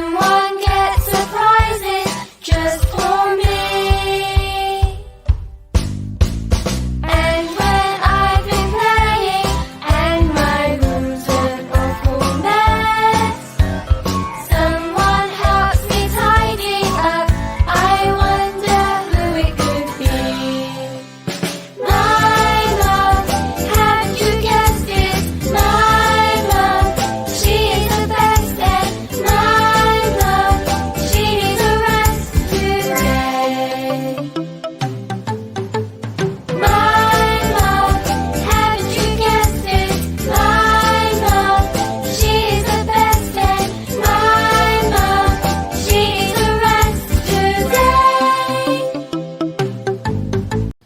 Someone gets surprises just for me. And when I've been playing and my room's an awful mess, someone helps me tidy up. I wonder who it could be. My mom, haven't you guessed it? My mom, she is the best, and my mom, she needs a rest today. My mom, haven't you guessed it? My mom, she is the best, and my mom, she needs a rest today.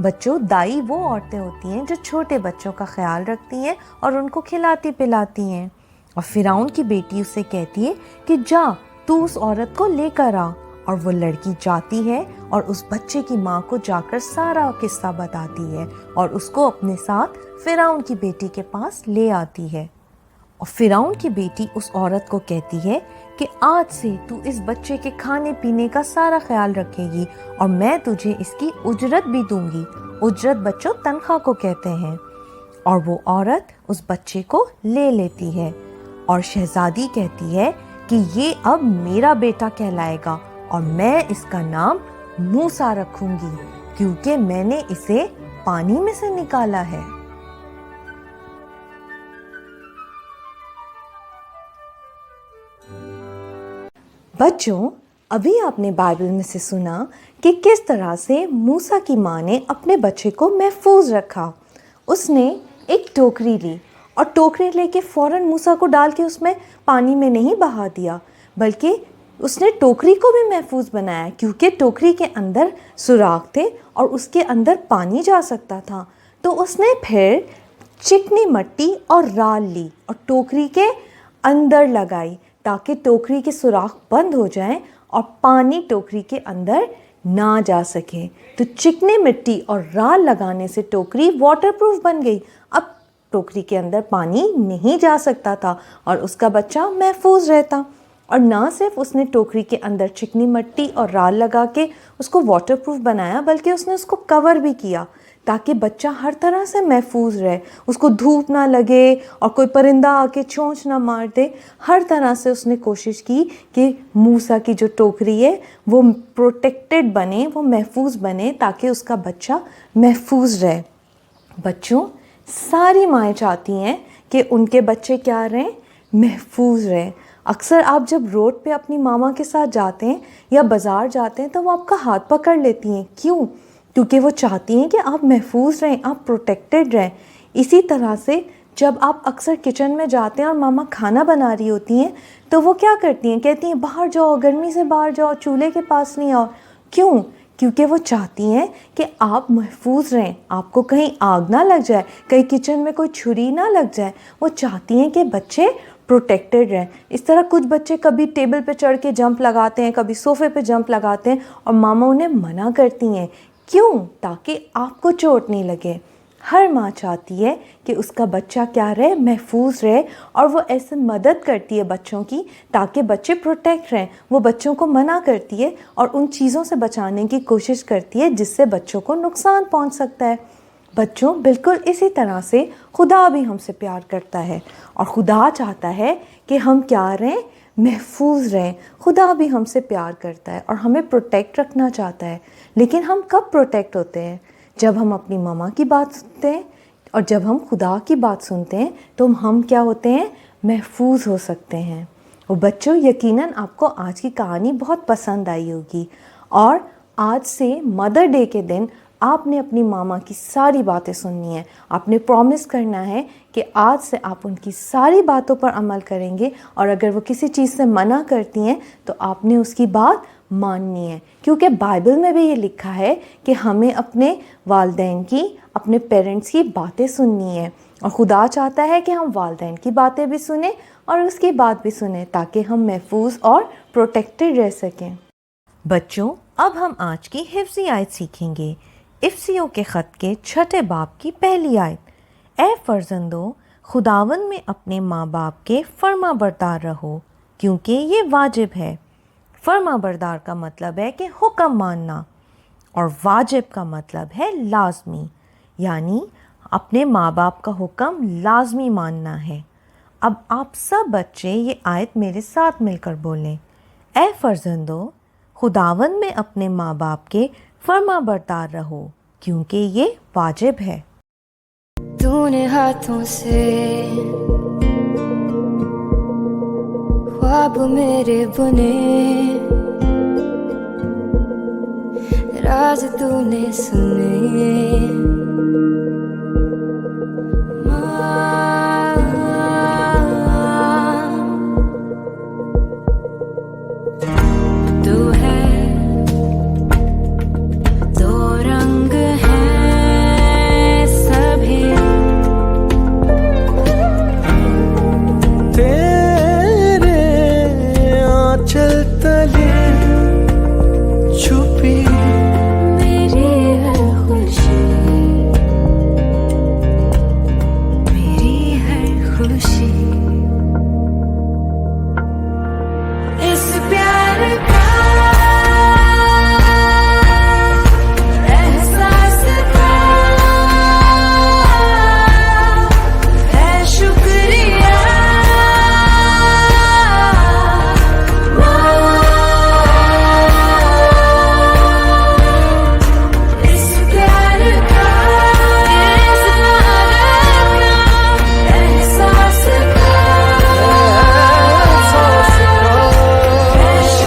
بچوں، دائی وہ عورتیں ہوتی ہیں جو چھوٹے بچوں کا خیال رکھتی ہیں اور ان کو کھلاتی پلاتی ہیں۔ اور فرعون کی بیٹی اسے کہتی ہے کہ جا تو اس عورت کو لے کر آ، اور وہ لڑکی جاتی ہے اور اس بچے کی ماں کو جا کر سارا قصہ بتاتی ہے اور اس کو اپنے ساتھ فرعون کی بیٹی کے پاس لے آتی ہے۔ اور فرعون کی بیٹی اس عورت کو کہتی ہے کہ آج سے تو اس بچے کے کھانے پینے کا سارا خیال رکھے گی اور میں تجھے اس کی اجرت بھی دوں گی۔ اجرت بچوں تنخواہ کو کہتے ہیں۔ اور وہ عورت اس بچے کو لے لیتی ہے اور شہزادی کہتی ہے کہ یہ اب میرا بیٹا کہلائے گا اور میں اس کا نام موسیٰ رکھوں گی کیونکہ میں نے اسے پانی میں سے نکالا ہے۔ بچوں، ابھی آپ نے بائبل میں سے سنا کہ کس طرح سے موسیٰ کی ماں نے اپنے بچے کو محفوظ رکھا۔ اس نے ایک ٹوکری لی اور ٹوکری لے کے فوراً موسیٰ کو ڈال کے اس میں پانی میں نہیں بہا دیا، بلکہ اس نے ٹوکری کو بھی محفوظ بنایا کیونکہ ٹوکری کے اندر سوراخ تھے اور اس کے اندر پانی جا سکتا تھا۔ تو اس نے پھر چکنی مٹی اور رال لی اور ٹوکری کے اندر لگائی تاکہ ٹوکری کے سوراخ بند ہو جائیں اور پانی ٹوکری کے اندر نہ جا سکے۔ تو چکنی مٹی اور رال لگانے سے ٹوکری واٹر پروف بن گئی۔ اب ٹوکری کے اندر پانی نہیں جا سکتا تھا اور اس کا بچہ محفوظ رہتا۔ اور نہ صرف اس نے ٹوکری کے اندر چکنی مٹی اور رال لگا کے اس کو واٹر پروف بنایا، بلکہ اس نے اس کو کور بھی کیا تاکہ بچہ ہر طرح سے محفوظ رہے، اس کو دھوپ نہ لگے اور کوئی پرندہ آ کے چونچ نہ مار دے۔ ہر طرح سے اس نے کوشش کی کہ موسیٰ کی جو ٹوکری ہے وہ پروٹیکٹڈ بنے، وہ محفوظ بنے تاکہ اس کا بچہ محفوظ رہے۔ بچوں، ساری مائیں چاہتی ہیں کہ ان کے بچے کیا رہیں؟ محفوظ رہیں۔ اکثر آپ جب روڈ پہ اپنی ماما کے ساتھ جاتے ہیں یا بازار جاتے ہیں تو وہ آپ کا ہاتھ پکڑ لیتی ہیں۔ کیوں؟ کیونکہ وہ چاہتی ہیں کہ آپ محفوظ رہیں، آپ پروٹیکٹڈ رہیں۔ اسی طرح سے جب آپ اکثر کچن میں جاتے ہیں اور ماما کھانا بنا رہی ہوتی ہیں تو وہ کیا کرتی ہیں؟ کہتی ہیں باہر جاؤ، گرمی سے باہر جاؤ، چولہے کے پاس نہیں آؤ۔ کیوں؟ کیونکہ وہ چاہتی ہیں کہ آپ محفوظ رہیں، آپ کو کہیں آگ نہ لگ جائے، کہیں کچن میں کوئی چھری نہ لگ جائے۔ وہ چاہتی ہیں کہ بچے پروٹیکٹڈ رہیں۔ اس طرح کچھ بچے کبھی ٹیبل پہ چڑھ کے جمپ لگاتے ہیں، کبھی صوفے پہ جمپ لگاتے ہیں اور ماما انہیں منع کرتی ہیں۔ کیوں؟ تاکہ آپ کو چوٹ نہیں لگے۔ ہر ماں چاہتی ہے کہ اس کا بچہ کیا رہے؟ محفوظ رہے، اور وہ ایسے مدد کرتی ہے بچوں کی تاکہ بچے پروٹیکٹ رہیں۔ وہ بچوں کو منع کرتی ہے اور ان چیزوں سے بچانے کی کوشش کرتی ہے جس سے بچوں کو نقصان پہنچ سکتا ہے۔ بچوں، بالکل اسی طرح سے خدا بھی ہم سے پیار کرتا ہے اور خدا چاہتا ہے کہ ہم کیا رہیں؟ محفوظ رہیں۔ خدا بھی ہم سے پیار کرتا ہے اور ہمیں پروٹیکٹ رکھنا چاہتا ہے۔ لیکن ہم کب پروٹیکٹ ہوتے ہیں؟ جب ہم اپنی ماما کی بات سنتے ہیں اور جب ہم خدا کی بات سنتے ہیں تو ہم کیا ہوتے ہیں؟ محفوظ ہو سکتے ہیں۔ وہ بچوں، یقیناً آپ کو آج کی کہانی بہت پسند آئی ہوگی، اور آج سے مدر ڈے کے دن آپ نے اپنی ماما کی ساری باتیں سننی ہیں۔ آپ نے پرومس کرنا ہے کہ آج سے آپ ان کی ساری باتوں پر عمل کریں گے، اور اگر وہ کسی چیز سے منع کرتی ہیں تو آپ نے اس کی بات ماننی ہے، کیونکہ بائبل میں بھی یہ لکھا ہے کہ ہمیں اپنے والدین کی، اپنے پیرنٹس کی باتیں سننی ہے، اور خدا چاہتا ہے کہ ہم والدین کی باتیں بھی سنیں اور اس کی بات بھی سنیں تاکہ ہم محفوظ اور پروٹیکٹڈ رہ سکیں۔ بچوں، اب ہم آج کی حفظی آیت سیکھیں گے۔ افسیوں کے خط کے 6 باب کی پہلی آیت۔ اے فرزندو، خداوند میں اپنے ماں باپ کے فرما بردار رہو کیونکہ یہ واجب ہے۔ فرما بردار کا مطلب ہے کہ حکم ماننا، اور واجب کا مطلب ہے لازمی، یعنی اپنے ماں باپ کا حکم لازمی ماننا ہے۔ اب آپ سب بچے یہ آیت میرے ساتھ مل کر بولیں۔ اے فرزندو، خداوند میں اپنے ماں باپ کے فرما بردار رہو کیونکہ یہ واجب ہے۔ تو نے ہاتھوں سے خواب میرے بنے، راز تو نے سنے